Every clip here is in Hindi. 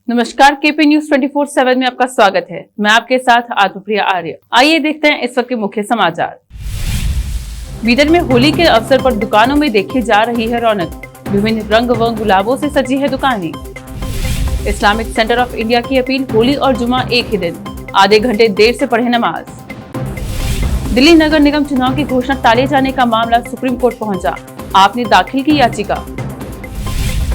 नमस्कार, केपी न्यूज 24/7 में आपका स्वागत है। मैं आपके साथ आत्मप्रिया आर्य। आइए देखते हैं इस वक्त के मुख्य समाचार। बीदर में होली के अवसर पर दुकानों में देखी जा रही है रौनक। विभिन्न रंग व गुलाबों से सजी है दुकानें। इस्लामिक सेंटर ऑफ इंडिया की अपील, होली और जुमा एक ही दिन, आधे घंटे देर से पढ़े नमाज। दिल्ली नगर निगम चुनाव की घोषणा टाले जाने का मामला सुप्रीम कोर्ट पहुंचा। आपने दाखिल की याचिका।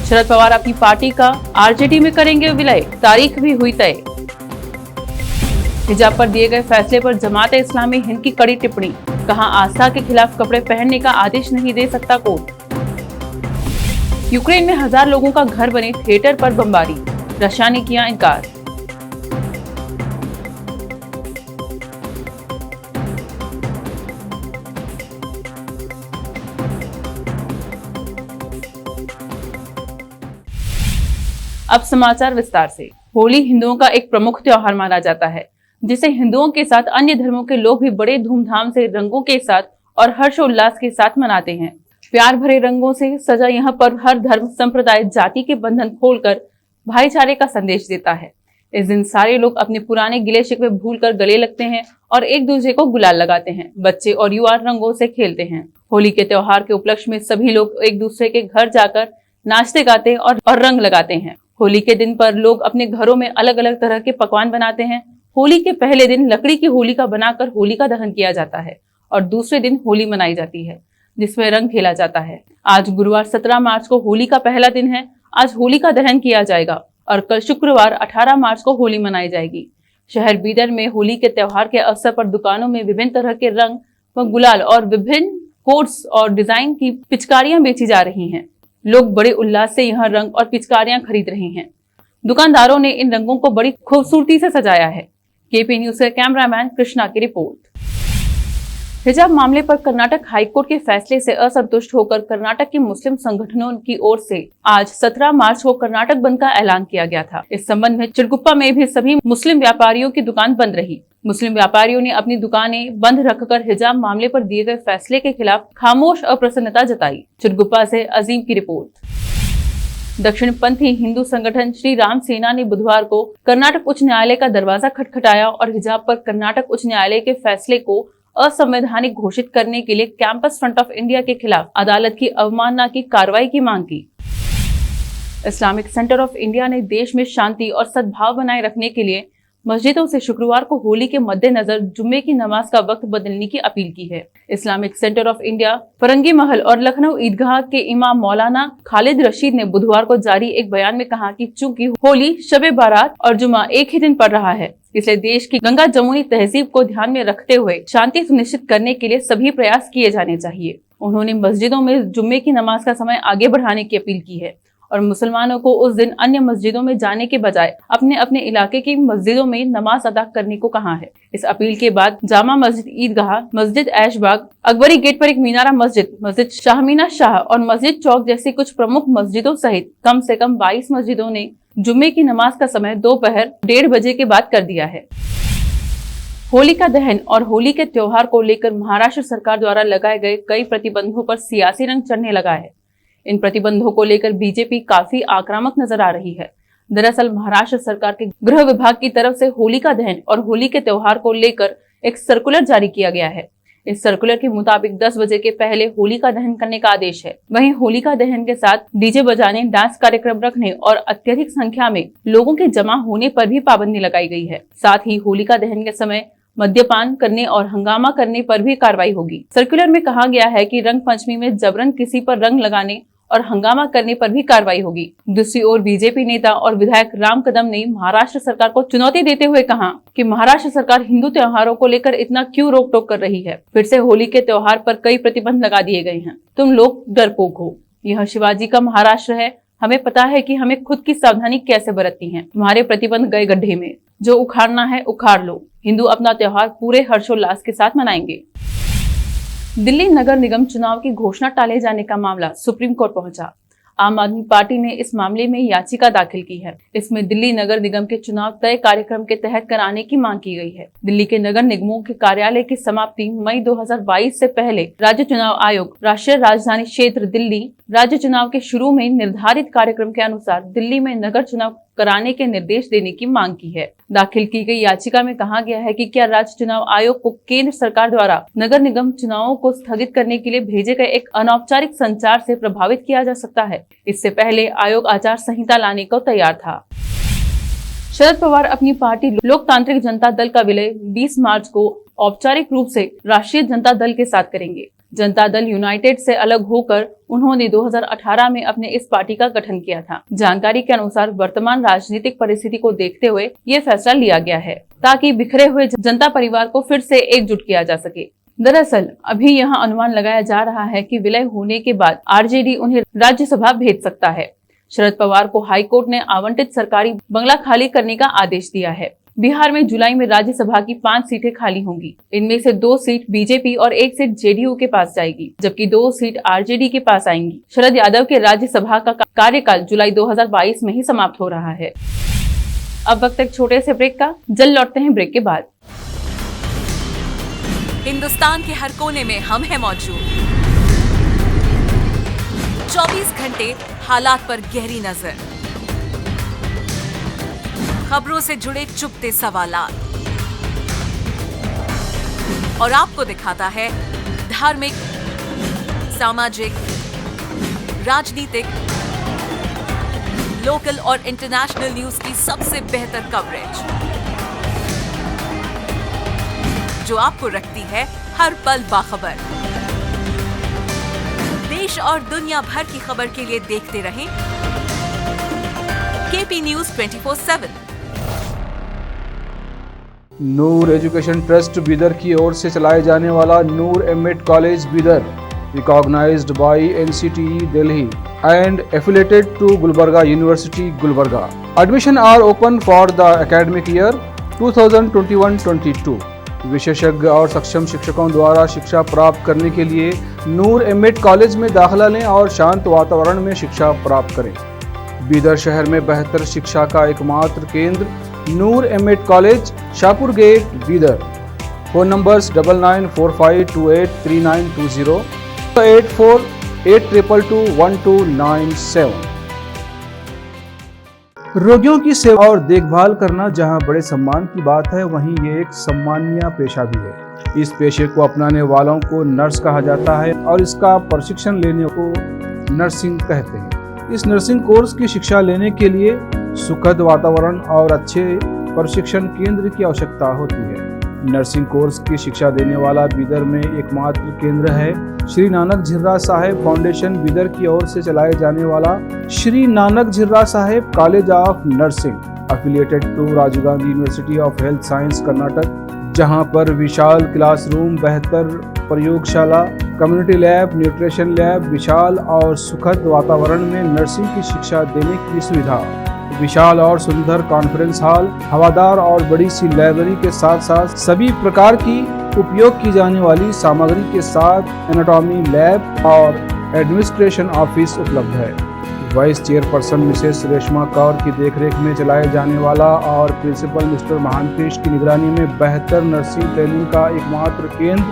शरद पवार अपनी पार्टी का आरजेडी में करेंगे विलय, तारीख भी हुई तय। हिजाब पर दिए गए फैसले पर जमात इस्लामी हिंद की कड़ी टिप्पणी, कहा आस्था के खिलाफ कपड़े पहनने का आदेश नहीं दे सकता कोर्ट। यूक्रेन में 1000 लोगों का घर बने थिएटर पर बमबारी, रशिया ने किया इनकार। अब समाचार विस्तार से। होली हिंदुओं का एक प्रमुख त्योहार माना जाता है, जिसे हिंदुओं के साथ अन्य धर्मों के लोग भी बड़े धूमधाम से रंगों के साथ और हर्षोल्लास के साथ मनाते हैं। प्यार भरे रंगों से सजा यह पर्व हर धर्म, संप्रदाय, जाति के बंधन खोलकर भाईचारे का संदेश देता है। इस दिन सारे लोग अपने पुराने गिले शिकवे भूलकर गले लगते हैं और एक दूसरे को गुलाल लगाते हैं। बच्चे और युवा रंगों से खेलते हैं। होली के त्योहार के उपलक्ष्य में सभी लोग एक दूसरे के घर जाकर नाचते गाते और रंग लगाते हैं। होली के दिन पर लोग अपने घरों में अलग अलग तरह के पकवान बनाते हैं। होली के पहले दिन लकड़ी की होलिका बनाकर होलिका दहन किया जाता है और दूसरे दिन होली मनाई जाती है, जिसमें रंग खेला जाता है। आज गुरुवार 17 मार्च को होली का पहला दिन है। आज होलिका दहन किया जाएगा और कल शुक्रवार 18 मार्च को होली मनाई जाएगी। शहर बीदर में होली के त्योहार के अवसर पर दुकानों में विभिन्न तरह के रंग व गुलाल और विभिन्न कोड्स और डिजाइन की पिचकारियां बेची जा रही हैं। लोग बड़े उल्लास से यह रंग और पिचकारियां खरीद रहे हैं। दुकानदारों ने इन रंगों को बड़ी खूबसूरती से सजाया है। केपी न्यूज के कैमरामैन कृष्णा की रिपोर्ट। हिजाब मामले पर कर्नाटक हाईकोर्ट के फैसले से असंतुष्ट होकर कर्नाटक के मुस्लिम संगठनों की ओर से आज 17 मार्च को कर्नाटक बंद का ऐलान किया गया था। इस संबंध में चिरगुप्पा में भी सभी मुस्लिम व्यापारियों की दुकान बंद रही। मुस्लिम व्यापारियों ने अपनी दुकानें बंद रखकर हिजाब मामले पर दिए गए फैसले के खिलाफ खामोश अप्रसन्नता जताई। चिरगुप्पा से अजीम की रिपोर्ट। दक्षिणपंथी हिंदू संगठन श्री राम सेना ने बुधवार को कर्नाटक उच्च न्यायालय का दरवाजा खटखटाया और हिजाब पर कर्नाटक उच्च न्यायालय के फैसले को असंवैधानिक घोषित करने के लिए कैंपस फ्रंट ऑफ इंडिया के खिलाफ अदालत की अवमानना की कार्रवाई की मांग की। इस्लामिक सेंटर ऑफ इंडिया ने देश में शांति और सद्भाव बनाए रखने के लिए मस्जिदों से शुक्रवार को होली के मद्देनजर जुम्मे की नमाज का वक्त बदलने की अपील की है। Islamic Centre of India, Firangi Mahal और लखनऊ ईदगाह के इमाम मौलाना खालिद रशीद ने बुधवार को जारी एक बयान में कहा कि चूंकि होली, शबे बारात और जुमा एक ही दिन पड़ रहा है, इसलिए देश की गंगा जमुनी तहजीब को ध्यान में रखते हुए शांति सुनिश्चित करने के लिए सभी प्रयास किए जाने चाहिए। उन्होंने मस्जिदों में जुम्मे की नमाज का समय आगे बढ़ाने की अपील की है और मुसलमानों को उस दिन अन्य मस्जिदों में जाने के बजाय अपने अपने इलाके की मस्जिदों में नमाज अदा करने को कहा है। इस अपील के बाद जामा मस्जिद ईदगाह, मस्जिद ऐशबाग, अकबरी गेट पर एक मीनारा मस्जिद, मस्जिद शाहमीना शाह और मस्जिद चौक जैसी कुछ प्रमुख मस्जिदों सहित कम से कम 22 मस्जिदों ने जुम्मे की नमाज का समय दोपहर 1:30 बजे के बाद कर दिया है। होलिका दहन और होली के त्योहार को लेकर महाराष्ट्र सरकार द्वारा लगाए गए कई प्रतिबंधों पर सियासी रंग चढ़ने लगा है। इन प्रतिबंधों को लेकर बीजेपी काफी आक्रामक नजर आ रही है। दरअसल महाराष्ट्र सरकार के गृह विभाग की तरफ से होलिका दहन और होली के त्योहार को लेकर एक सर्कुलर जारी किया गया है। इस सर्कुलर के मुताबिक 10 बजे के पहले होलिका दहन करने का आदेश है। वहीं होलिका दहन के साथ डीजे बजाने, डांस कार्यक्रम रखने और अत्यधिक संख्या में लोगों के जमा होने पर भी पाबंदी लगाई गई है। साथ ही होलिका दहन के समय मद्यपान करने और हंगामा करने पर भी कार्रवाई होगी। सर्कुलर में कहा गया है कि रंग पंचमी में जबरन किसी पर रंग लगाने और हंगामा करने पर भी कार्रवाई होगी। दूसरी ओर बीजेपी नेता और विधायक राम कदम ने महाराष्ट्र सरकार को चुनौती देते हुए कहा कि महाराष्ट्र सरकार हिंदू त्योहारों को लेकर इतना क्यों रोक टोक कर रही है। फिर से होली के त्योहार पर कई प्रतिबंध लगा दिए गए हैं। तुम लोग डरपोक हो। यह शिवाजी का महाराष्ट्र है। हमें पता है कि हमें खुद की सावधानी कैसे बरतनी है। तुम्हारे प्रतिबंध गए गड्ढे में। जो उखाड़ना है उखाड़ लो। हिंदू अपना त्योहार पूरे हर्षोल्लास के साथ मनाएंगे। दिल्ली नगर निगम चुनाव की घोषणा टाले जाने का मामला सुप्रीम कोर्ट पहुंचा। आम आदमी पार्टी ने इस मामले में याचिका दाखिल की है। इसमें दिल्ली नगर निगम के चुनाव तय कार्यक्रम के तहत कराने की मांग की गई है। दिल्ली के नगर निगमों के कार्यालय की समाप्ति मई 2022 से पहले राज्य चुनाव आयोग, राष्ट्रीय राजधानी क्षेत्र दिल्ली राज्य चुनाव के शुरू में निर्धारित कार्यक्रम के अनुसार दिल्ली में नगर चुनाव कराने के निर्देश देने की मांग की है। दाखिल की गई याचिका में कहा गया है कि क्या राज्य चुनाव आयोग को केंद्र सरकार द्वारा नगर निगम चुनावों को स्थगित करने के लिए भेजे गए एक अनौपचारिक संचार से प्रभावित किया जा सकता है। इससे पहले आयोग आचार संहिता लाने को तैयार था। शरद पवार अपनी पार्टी लोकतांत्रिक जनता दल का विलय 20 मार्च को औपचारिक रूप से राष्ट्रीय जनता दल के साथ करेंगे। जनता दल यूनाइटेड से अलग होकर उन्होंने 2018 में अपने इस पार्टी का गठन किया था। जानकारी के अनुसार वर्तमान राजनीतिक परिस्थिति को देखते हुए ये फैसला लिया गया है ताकि बिखरे हुए जनता परिवार को फिर से एकजुट किया जा सके। दरअसल अभी यहाँ अनुमान लगाया जा रहा है कि विलय होने के बाद आरजेडी उन्हें राज्यसभा भेज सकता है। शरद पवार को हाईकोर्ट ने आवंटित सरकारी बंगला खाली करने का आदेश दिया है। बिहार में जुलाई में राज्यसभा की 5 सीटें खाली होंगी। इनमें से 2 सीट बीजेपी और 1 सीट जेडीयू के पास जाएगी, जबकि 2 सीट आरजेडी के पास आएंगी। शरद यादव के राज्यसभा का कार्यकाल जुलाई 2022 में ही समाप्त हो रहा है। अब वक्त एक छोटे से ब्रेक का, जल्द लौटते हैं ब्रेक के बाद। हिंदुस्तान के हर कोने में हम हैं मौजूद। 24 घंटे हालात पर गहरी नजर, खबरों से जुड़े चुपते सवालात और आपको दिखाता है धार्मिक, सामाजिक, राजनीतिक, लोकल और इंटरनेशनल न्यूज की सबसे बेहतर कवरेज, जो आपको रखती है हर पल बाखबर। देश और दुनिया भर की खबर के लिए देखते रहें KP news 24/7। Noor education trust Bidar की ओर से चलाए जाने वाला Noor MEd college Bidar, recognised by NCTE Delhi and affiliated to Gulbarga university Gulbarga. Admission are open for the academic year 2021-22। विशेषज्ञ और सक्षम शिक्षकों द्वारा शिक्षा प्राप्त करने के लिए नूर एमएड कॉलेज में दाखिला लें और शांत वातावरण में शिक्षा प्राप्त करें। बीदर शहर में बेहतर शिक्षा का एकमात्र केंद्र Noor MEd college, Shahpur gate, Bidar. Phone numbers 9945283920, 8482221297। रोगियों की सेवा और देखभाल करना जहां बड़े सम्मान की बात है, वहीं ये एक सम्माननीय पेशा भी है। इस पेशे को अपनाने वालों को नर्स कहा जाता है और इसका प्रशिक्षण लेने को नर्सिंग कहते हैं। इस नर्सिंग कोर्स की शिक्षा लेने के लिए सुखद वातावरण और अच्छे प्रशिक्षण केंद्र की आवश्यकता होती है। नर्सिंग कोर्स की शिक्षा देने वाला बीदर में एकमात्र केंद्र है श्री नानक झिर्रा साहेब फाउंडेशन बीदर की ओर से चलाए जाने वाला Shri Nanak Jhirra Saheb college of nursing, affiliated to Rajiv Gandhi university of health science Karnataka, जहां पर विशाल क्लासरूम, बेहतर प्रयोगशाला, कम्युनिटी लैब, न्यूट्रिशन लैब, विशाल और सुखद वातावरण में नर्सिंग की शिक्षा देने की सुविधा, विशाल और सुंदर कॉन्फ्रेंस हॉल, हवादार और बड़ी सी लाइब्रेरी के साथ साथ सभी प्रकार की उपयोग की जाने वाली सामग्री के साथ एनाटॉमी लैब और एडमिनिस्ट्रेशन ऑफिस उपलब्ध है। Vice chairperson Mrs Reshma Kaur की देखरेख में चलाए जाने वाला और प्रिंसिपल मिस्टर महांतेश की निगरानी में बेहतर नर्सिंग ट्रेनिंग का एकमात्र केंद्र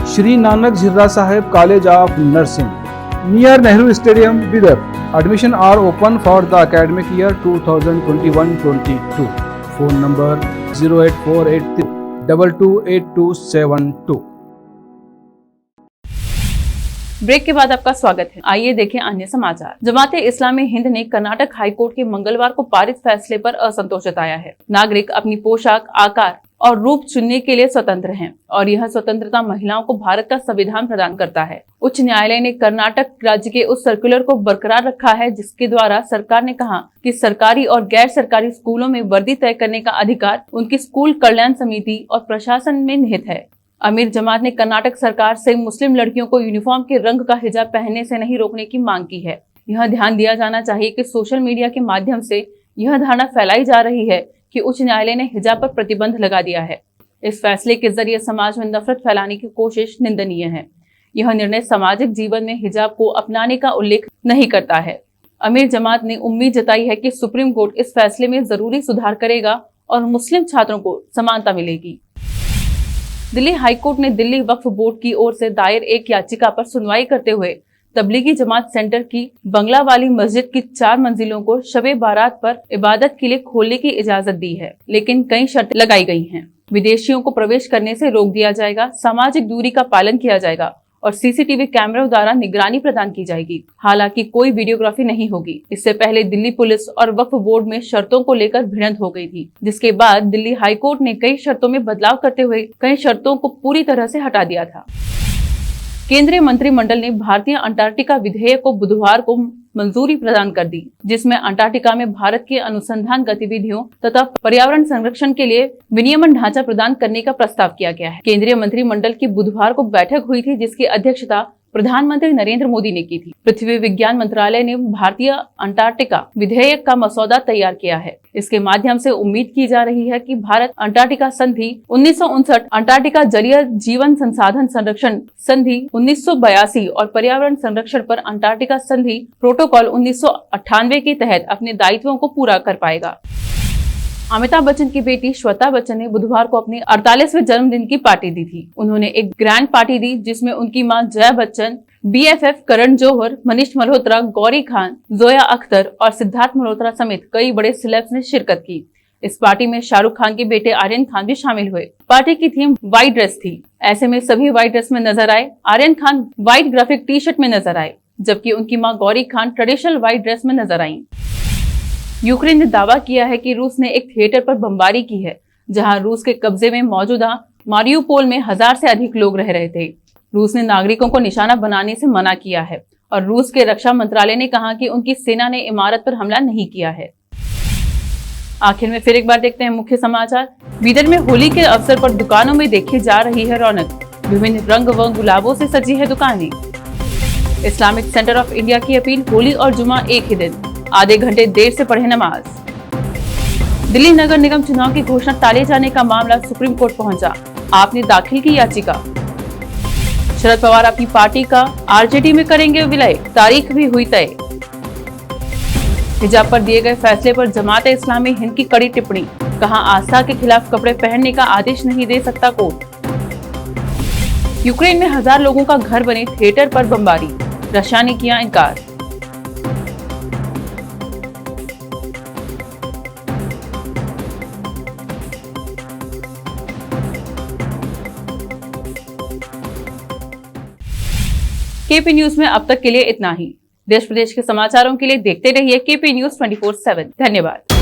Shri Nanak Jhirra Saheb college of nursing, near Nehru stadium Bidar. Admission are open for the academic year 2021-22। Phone number 08483228272। Break के बाद आपका स्वागत है। आइए देखें अन्य समाचार। जमाते इस्लामी हिंद ने कर्नाटक हाईकोर्ट के मंगलवार को पारित फैसले पर असंतोष जताया है। नागरिक अपनी पोशाक, आकार और रूप चुनने के लिए स्वतंत्र हैं और यह स्वतंत्रता महिलाओं को भारत का संविधान प्रदान करता है। उच्च न्यायालय ने कर्नाटक राज्य के उस सर्कुलर को बरकरार रखा है जिसके द्वारा सरकार ने कहा कि सरकारी और गैर सरकारी स्कूलों में वर्दी तय करने का अधिकार उनकी स्कूल कल्याण समिति और प्रशासन में निहित है। अमीर जमात ने कर्नाटक सरकार से मुस्लिम लड़कियों को यूनिफॉर्म के रंग का हिजाब पहनने से नहीं रोकने की मांग की है। यह ध्यान दिया जाना चाहिए कि सोशल मीडिया के माध्यम से यह धारणा फैलाई जा रही है कि उच्च न्यायालय ने हिजाब पर प्रतिबंध लगा दिया है। इस फैसले के जरिए समाज में नफरत फैलाने की कोशिश निंदनीय है। यह निर्णय सामाजिक जीवन में हिजाब को अपनाने का उल्लेख नहीं करता है। अमीर जमात ने उम्मीद जताई है कि सुप्रीम कोर्ट इस फैसले में जरूरी सुधार करेगा और मुस्लिम छात्रों को समानता मिलेगी। दिल्ली हाईकोर्ट ने दिल्ली वक्फ बोर्ड की ओर से दायर एक याचिका पर सुनवाई करते हुए तबलीगी जमात सेंटर की बंगला वाली मस्जिद की 4 मंजिलों को शबे बारात पर इबादत के लिए खोलने की इजाजत दी है, लेकिन कई शर्तें लगाई गई हैं। विदेशियों को प्रवेश करने से रोक दिया जाएगा, सामाजिक दूरी का पालन किया जाएगा और सीसीटीवी कैमरों द्वारा निगरानी प्रदान की जाएगी। हालांकि कोई वीडियोग्राफी नहीं होगी। इससे पहले दिल्ली पुलिस और वक्फ बोर्ड में शर्तों को लेकर भिड़ंत हो गई थी, जिसके बाद दिल्ली हाईकोर्ट ने कई शर्तों में बदलाव करते हुए कई शर्तों को पूरी तरह से हटा दिया था। केंद्रीय मंत्रिमंडल ने भारतीय अंटार्कटिका विधेयक को बुधवार को मंजूरी प्रदान कर दी, जिसमें अंटार्कटिका में भारत के अनुसंधान गतिविधियों तथा पर्यावरण संरक्षण के लिए विनियमन ढांचा प्रदान करने का प्रस्ताव किया गया है। केंद्रीय मंत्रिमंडल की बुधवार को बैठक हुई थी, जिसकी अध्यक्षता प्रधानमंत्री नरेंद्र मोदी ने की थी। पृथ्वी विज्ञान मंत्रालय ने भारतीय अंटार्कटिका विधेयक का मसौदा तैयार किया है। इसके माध्यम से उम्मीद की जा रही है कि भारत अंटार्कटिका संधि 1959, अंटार्कटिका जलीय जीवन संसाधन संरक्षण संधि 1982 और पर्यावरण संरक्षण पर अंटार्कटिका संधि प्रोटोकॉल 1998 के तहत अपने दायित्वों को पूरा कर पाएगा। अमिताभ बच्चन की बेटी श्वेता बच्चन ने बुधवार को अपने 48वें जन्मदिन की पार्टी दी थी। उन्होंने एक ग्रैंड पार्टी दी, जिसमें उनकी मां जया बच्चन, BFF करण जौहर, मनीष मल्होत्रा, गौरी खान, जोया अख्तर और सिद्धार्थ मल्होत्रा समेत कई बड़े सेलेब्स ने शिरकत की। इस पार्टी में शाहरुख खान के बेटे आर्यन खान भी शामिल हुए। पार्टी की थीम व्हाइट ड्रेस थी। ऐसे में सभी व्हाइट ड्रेस में नजर आए। Aryan Khan white graphic T-shirt में नजर आए, जबकि उनकी मां Gauri Khan traditional white dress में नजर आई। यूक्रेन ने दावा किया है कि रूस ने एक थिएटर पर बमबारी की है, जहां रूस के कब्जे में मौजूदा मारियुपोल में 1000 से अधिक लोग रह रहे थे। रूस ने नागरिकों को निशाना बनाने से मना किया है और रूस के रक्षा मंत्रालय ने कहा कि उनकी सेना ने इमारत पर हमला नहीं किया है। आखिर में फिर एक बार देखते हैं मुख्य समाचार। बीदर में होली के अवसर पर दुकानों में देखी जा रही है रौनक। विभिन्न रंग व गुलाबों से सजी है दुकानें। इस्लामिक सेंटर ऑफ इंडिया की अपील, होली और जुमा एक ही दिन, आधे घंटे देर से पढ़े नमाज। दिल्ली नगर निगम चुनाव की घोषणा टाले जाने का मामला सुप्रीम कोर्ट पहुंचा। आपने दाखिल की याचिका। शरद पवार अपनी पार्टी का आरजेडी में करेंगे विलय, तारीख भी हुई तय। हिजाब पर दिए गए फैसले पर जमात-ए इस्लामी हिंद की कड़ी टिप्पणी, कहा आस्था के खिलाफ कपड़े पहनने का आदेश नहीं दे सकता कोर्ट। यूक्रेन में 1000 लोगों का घर बने थिएटर पर बमबारी, रशिया ने किया इनकार। केपी न्यूज में अब तक के लिए इतना ही। देश प्रदेश के समाचारों के लिए देखते रहिए केपी न्यूज 24/7। धन्यवाद।